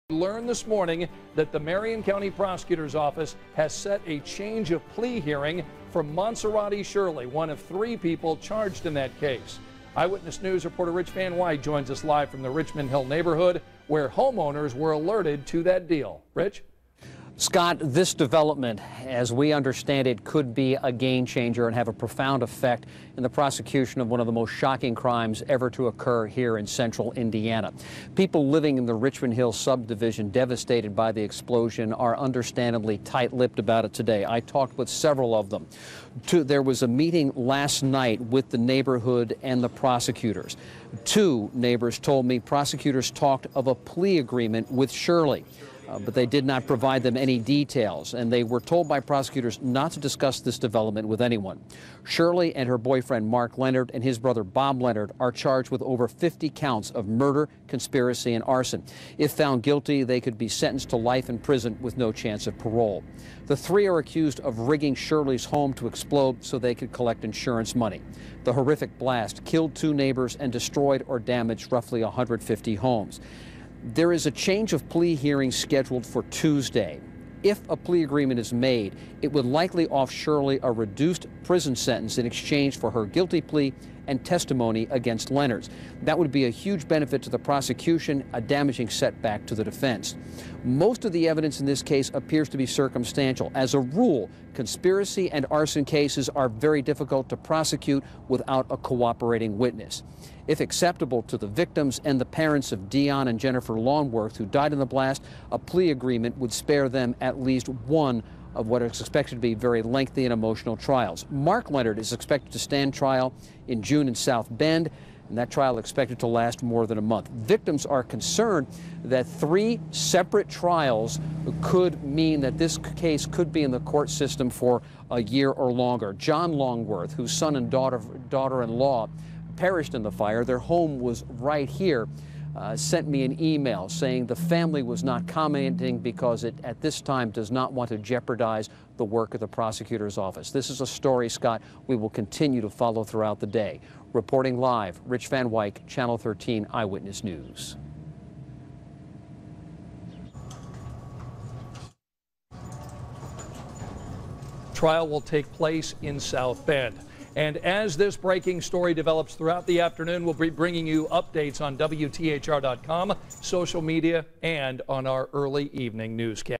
Learned this morning that the Marion County Prosecutor's Office has set a change of plea hearing for Monserrate Shirley, one of 3 people charged in that case. Eyewitness News reporter Rich Van Wyk joins us live from the Richmond Hill neighborhood where homeowners were alerted to that deal. Rich? Scott, this development, as we understand it, could be a game changer and have a profound effect in the prosecution of one of the most shocking crimes ever to occur here in central Indiana. People living in the Richmond Hill subdivision devastated by the explosion are understandably tight-lipped about it today. I talked with several of them. There was a meeting last night with the neighborhood and the prosecutors. 2 neighbors told me prosecutors talked of a plea agreement with Shirley. But they did not provide them any details, and they were told by prosecutors not to discuss this development with anyone. Shirley and her boyfriend Mark Leonard and his brother Bob Leonard are charged with over 50 counts of murder, conspiracy, and arson. If found guilty, they could be sentenced to life in prison with no chance of parole. The 3 are accused of rigging Shirley's home to explode so they could collect insurance money. The horrific blast killed 2 neighbors and destroyed or damaged roughly 150 homes. There is a change of plea hearing scheduled for Tuesday. If a plea agreement is made, it would likely offer Shirley a reduced prison sentence in exchange for her guilty plea and testimony against Leonard's. That would be a huge benefit to the prosecution, a damaging setback to the defense. Most of the evidence in this case appears to be circumstantial. As a rule, conspiracy and arson cases are very difficult to prosecute without a cooperating witness. If acceptable to the victims and the parents of Dion and Jennifer Longworth, who died in the blast, a plea agreement would spare them at least one of what is expected to be very lengthy and emotional trials. Mark Leonard is expected to stand trial in June in South Bend, and that trial is expected to last more than a month. Victims are concerned that 3 separate trials could mean that this case could be in the court system for a year or longer. John Longworth, whose son and daughter-in-law perished in the fire, their home was right here, sent me an email saying the family was not commenting because it at this time does not want to jeopardize the work of the prosecutor's office. This is a story, Scott, we will continue to follow throughout the day. Reporting live, Rich Van Wyk, Channel 13 Eyewitness News. Trial will take place in South Bend. And as this breaking story develops throughout the afternoon, we'll be bringing you updates on WTHR.com, social media, and on our early evening newscast.